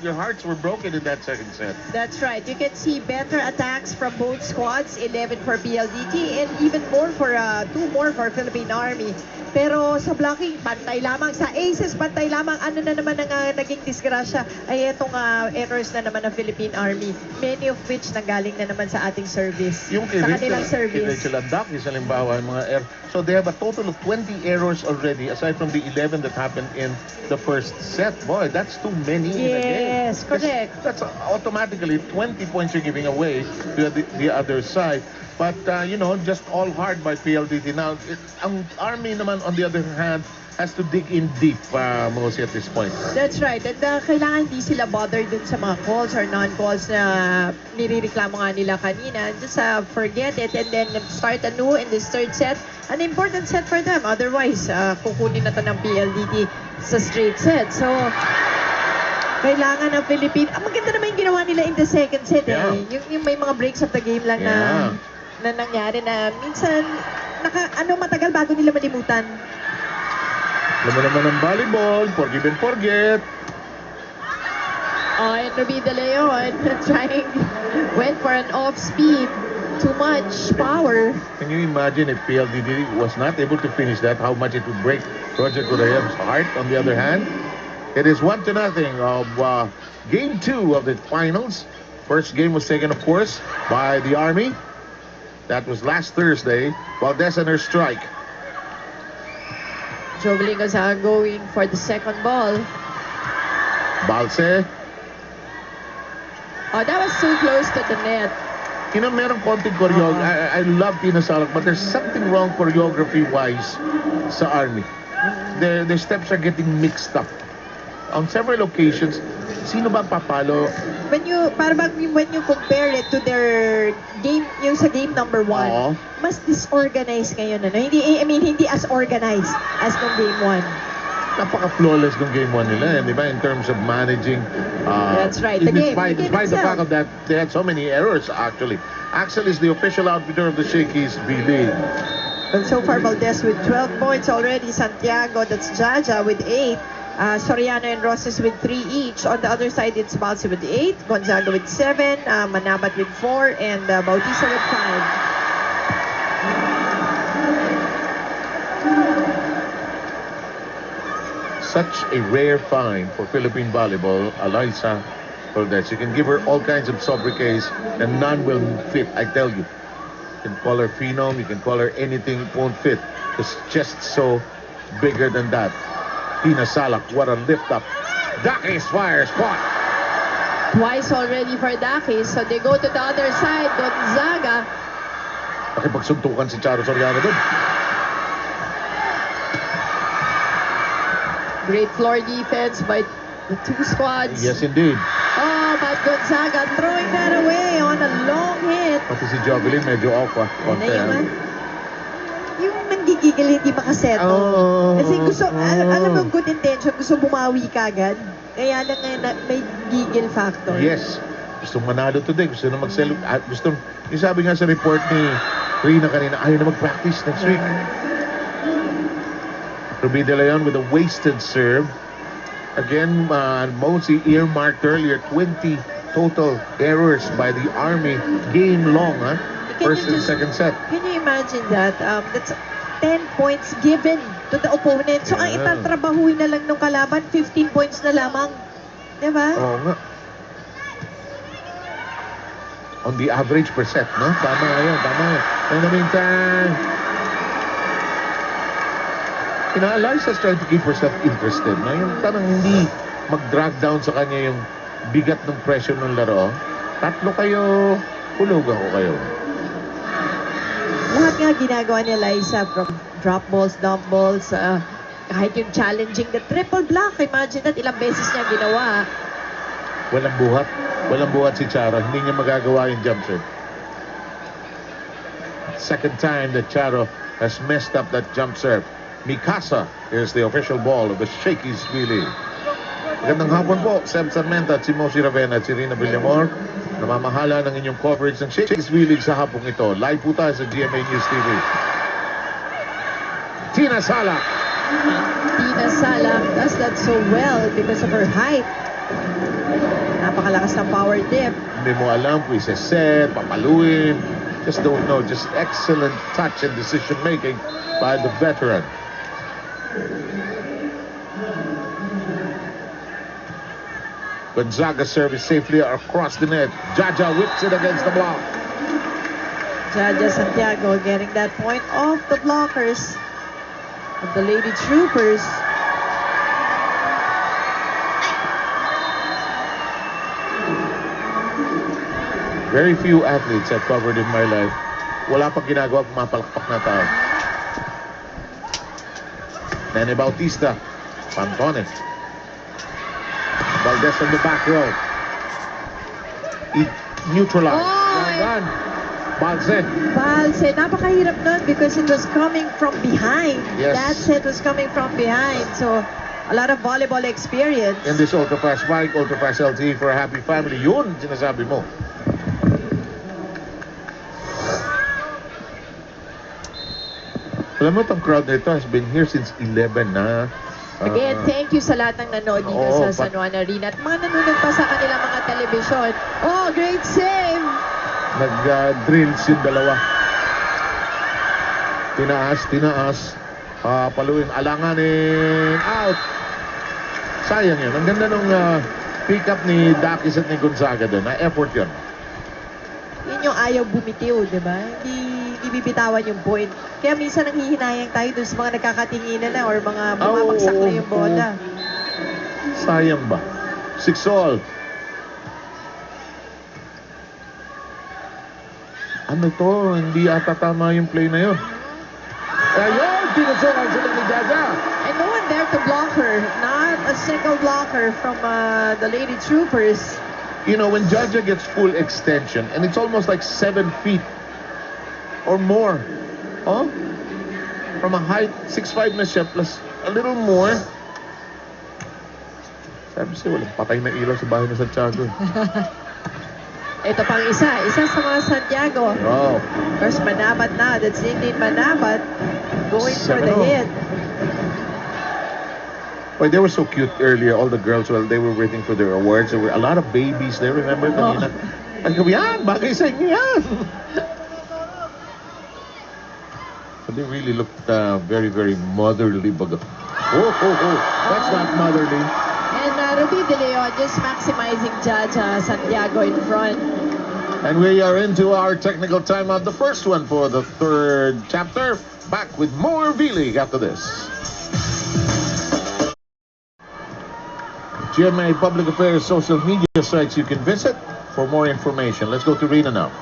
Your hearts were broken in that second set. That's right. You can see better attacks from both squads, 11 for PLDT and even more for 2 more for Philippine Army. Pero sa blocking, pantay lamang. Sa aces, pantay lamang. Ano na naman ang naging disgrasya ay itong errors na naman ng Philippine Army. Many of which nanggaling na naman sa ating service. Yung sa kanilang service. Rachel Andak, is halimbawa, mga errors. So they have a total of 20 errors already, aside from the 11 that happened in the first set. Boy, that's too many in a game. Yes, correct. That's automatically 20 points you're giving away to the other side. But, you know, just all hard by PLDT. Now, ang Army naman, on the other hand, has to dig in deep, mostly at this point. That's right. And kailangan di sila bothered dun sa mga calls or non-calls na nirireklamo nga nila kanina. Just forget it and then start anew in this third set. An important set for them. Otherwise, kukunin na to ng PLDT sa straight set. So, kailangan ng Philippines. Maganda naman yung ginawa nila in the second set. Yeah. Yung may mga breaks of the game lang na nangyari na minsan matagal bago nila malimutan. Alam mo naman ng volleyball, forgive and forget. Oh, and Ruby De Leon went for an off speed. Too much power. Can you imagine if PLDT was not able to finish that, how much it would break Roger Correa's heart? On the other hand, it is 1-0 of Game 2 of the finals. First game was taken, of course, by the Army. That was last Thursday. Valdez and her strike. Jovelyn Gonzaga going for the second ball. Balse. Oh, that was so close to the net. You know, merong konting choreography. I love Tina Salak, but there's something wrong choreography-wise sa Army. Their steps are getting mixed up. On several occasions, sino ba papalo? When you compare it to their game, yung sa game number 1, mas disorganized ngayon. Hindi as organized as nung game 1. Napaka-flawless ng game 1 nila, di ba? In terms of managing. That's right. Despite the fact of that, they had so many errors, actually. Axel is the official outfielder of the Shakey's B-League. Well, so far, Valdez with 12 points already. Santiago, that's Jaja with 8. Soriano and Roses with 3 each. On the other side, it's Balsi with 8, Gonzaga with 7, Manabat with 4, and Bautista with 5. Such a rare find for Philippine volleyball, Eliza Valdez. You can give her all kinds of sobriquets and none will fit, I tell you. You can call her phenom, you can call her anything, it won't fit. It's just so bigger than that. Tina Salak, what a lift up. Dakis fires, caught. Twice already for Dakis, so they go to the other side. Gonzaga. Nakipagsuntukan si Charo Soriano doon. Great floor defense by the two squads. Yes, indeed. Oh, but Gonzaga throwing that away on a long hit. Pati si Jovelyn medyo off. Yung nanggigigil hindi makasettle. Kasi gusto, alam mo, good intention, gusto bumawi kagad. Kaya lang may gigil factor. Yes. Gusto manalo today. Gusto na mag-sell. Gusto, yung sabi nga sa report ni Rina kanina, ayaw na mag-practice next week. Ruby De Leon with a wasted serve. Again, Mosey earmarked earlier 20 total errors by the Army game long, first and second set. Can you imagine that? That's 10 points given to the opponent. So, ang itatrabahuin na lang ng kalaban, 15 points na lamang. Diba? Oo nga. On the average per set, no? Tama yun, tama yun. In the meantime, you know, Eliza's trying to keep herself interested. No? Yung parang hindi mag-drag down sa kanya yung bigat ng pressure ng laro. Tatlo kayo, hulugan ko kayo. Lahat nga ginagawa ni Eliza from drop balls, dump balls, kahit yung challenging the triple block. Imagine that, ilang beses niya ginawa. Walang buhat. Walang buhat si Charo. Hindi niya magagawa yung jump serve. Second time that Charo has messed up that jump serve. Mikasa is the official ball of the Shakey's B-League. Magandang hapon po, Seb Sarmenta at si Mosi Ravena at si Rina Villamor. Namamahala ng inyong coverage ng Shakey's B-League sa hapong ito. Live po tayo sa GMA News TV. Tina Salak. Tina Salak does that so well because of her height. napakalakas ng power dip. Hindi mo alam kung isa-set, papaluin. Just don't know. Just excellent touch and decision making by the veteran. Gonzaga service safely across the net. Jaja whips it against the block. Jaja Santiago getting that point off the blockers of the Lady Troopers. Very few athletes I've covered in my life. Wala pang ginagawa, pumapalakpak na tao. Nene Bautista. Pantones. Valdez on the back row. Neutralized. Oh, Run. Balse. Balse, napakahirap nun because it was coming from behind. Yes. That set was coming from behind. So, a lot of volleyball experience. In this Ultra Fast Bike, Ultra Fast LTE for a happy family. Yun, sinasabi mo. Alam mo, itong crowd nito has been here since 11 na. Again, thank you sa lahat ng nanood dito Oo, sa San Juan Arena. At mga nanonood pa sa kanilang mga telebisyon. Oh, great save! Nag-drills yung dalawa. Tinaas. Paluin, alanganin, out. Sayang yun. Ang ganda nung pick-up ni Dakis at ni Gonzaga doon. Na-effort yun. Yun yung ayaw bumitiw, di ba? Hindi bibitawan yung point. Kaya minsan nanghihinayang tayo dun sa mga nagkakatinginan na or mga bumabagsak na yung bola. Sayang ba? 6-all. Ano to? Hindi ata tama yung play na yun. Ayun! Tinusukan sila ni Jaja. And no one there to block her. Not a single blocker from the Lady Troopers. You know, when Jaja gets full extension, and it's almost like 7 feet or more. Oh? From a height, 6'5" na siya, plus a little more. Sabi siya, walang patay na ilaw sa bahay na Santiago. Ito pang isa sa mga Santiago. Oh. First Manabat na. That's Indeed Manabat going for the 7-0. hit. Well, they were so cute earlier, all the girls, while they were waiting for their awards. There were a lot of babies there, remember? Kanina. Ay, yan, bagay sa inyo yan. But they really looked very, very motherly. That's not motherly. And Ruby De Leon just maximizing Jaja Santiago in front. And we are into our technical timeout, the first one for the third chapter. Back with more V-League after this. GMA Public Affairs social media sites you can visit for more information. Let's go to Rina now.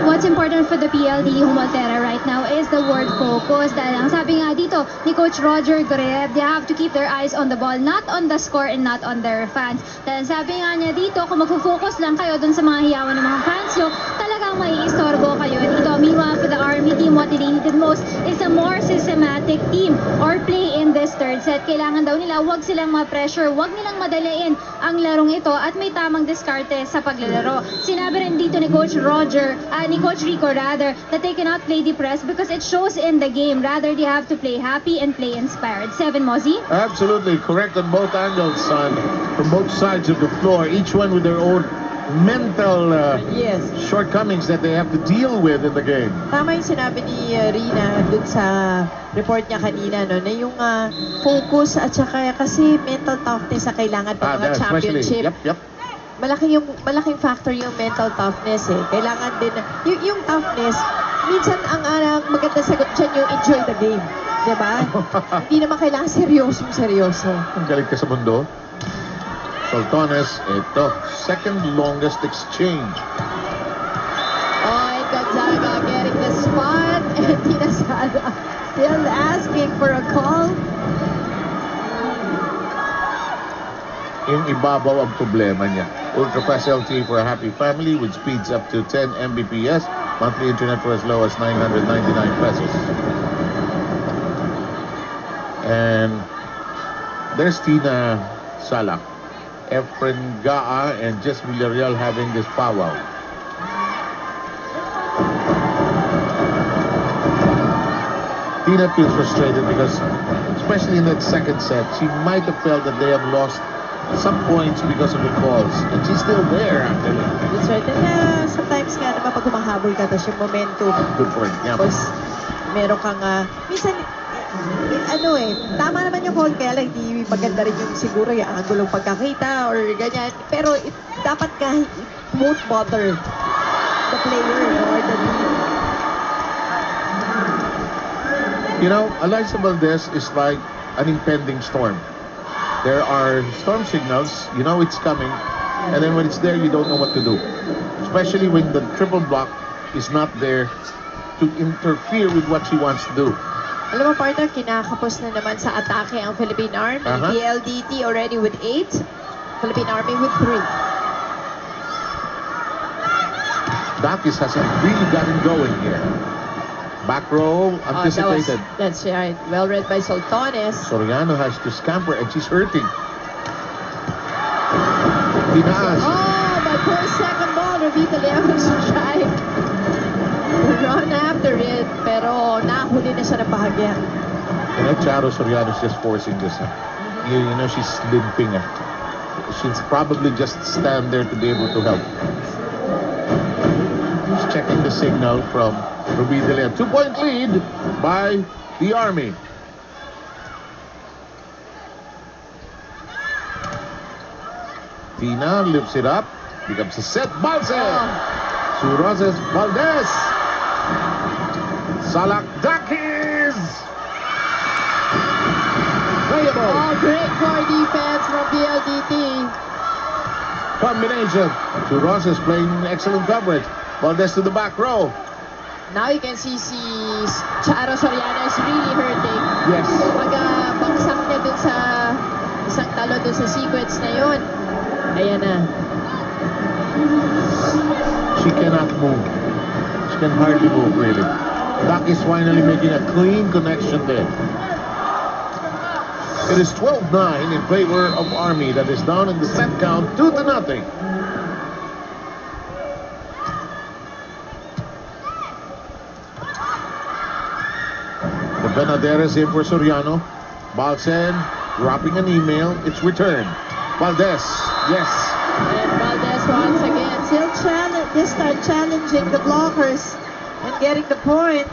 What's important for the PLD Humaltera right now is the word focus. Dahil ang sabi nga dito ni Coach Roger Gorev, they have to keep their eyes on the ball, not on the score and not on their fans. Dahil sabi nga niya dito, kung magfo-focus lang kayo dun sa mga hiyawan ng mga fans nyo, talagang maiistorbo kayo dito. Meanwhile, for the Army team, what they needed most is a more systematic team or play in this third set. Kailangan daw nila, wag silang ma-pressure, wag nilang madaliin ang larong ito at may tamang diskarte sa paglalaro. Sinabi rin dito ni Coach Roger, ni Coach Rico rather, that they cannot play depressed because it shows in the game. Rather, they have to play happy and play inspired. 7, Mozzie? Absolutely correct on both angles, son. From both sides of the floor, each one with their own mental Yes. shortcomings that they have to deal with in the game. Tama yung sinabi ni Rina dun sa report niya kanina, no, na yung focus at saka kasi mental toughness na kailangan ng mga championship. Yep. Malaking factor yung mental toughness eh. Kailangan din, yung toughness, minsan ang maganda sagot dyan yung enjoy the game. Diba? Hindi naman kailangan seryoso. Ang galing ka sa mundo. Soltones, ito, second longest exchange. Oh, and Gonzaga getting the spot. And Tina Sala still asking for a call. Yung ibabaw ang problema niya. Ultra Fast LTE for a happy family with speeds up to 10 Mbps. Monthly internet for as low as 999 pesos. And there's Tina Sala, Efren Gaa, and Jess Villarreal having this powwow. Tina feels frustrated because, especially in that second set, she might have felt that they have lost some points because of the calls. And she's still there, actually. That's right. And sometimes nga naman pag humahabol ka, tapos yung momentum, Good point. Yeah. tapos meron kang, minsan, tama naman yung call, kaya lang di maganda rin yung siguro yung angulong pagkakita or ganyan. Pero dapat ka, it won't bother the player or the team. You know, Eliza Valdez is like an impending storm. There are storm signals, you know it's coming, and then when it's there, you don't know what to do. Especially when the triple block is not there to interfere with what she wants to do. Alam mo, partner, kinakapos na naman sa atake ang Philippine Army. PLDT already with 8. Philippine Army with 3. Dakis hasn't really gotten going here. Back row anticipated. That's right. Well read by Soltones. Soriano has to scamper and she's hurting. Tinaas. Oh, but for a second ball, Revita Leon was trying to run after it, pero nahuli na siya ng bahagya. You know, Charo Soriano's just forcing this. You know, she's limping. She'll probably just stand there to be able to help. She's checking the signal from Ruby De Leon. 2-point lead by the Army. Tina lifts it up. Becomes a set. Balse. To Roses Valdez. Salakdakis. Playable. Oh, great core defense from PLDT. Combination. To Roses playing excellent coverage. Valdez to the back row. Now you can see si Charo Soriano is really hurting. Yes. Pag bagsak niya dun sa isang talo dun sa sequence na yun. Ayan na. She cannot move. She can hardly move, really. Dak is finally making a clean connection there. It is 12-9 in favor of Army that is down in the set count 2-0. The Benaderes in for Soriano. Balsen dropping an email. It's returned. Valdez. Yes. And Valdez once again still this time challenging the blockers and getting the point.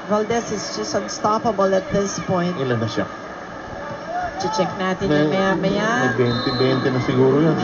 Valdez is just unstoppable at this point. Ilan na siya? Check natin yung maya-maya. May 20-20 na siguro yan.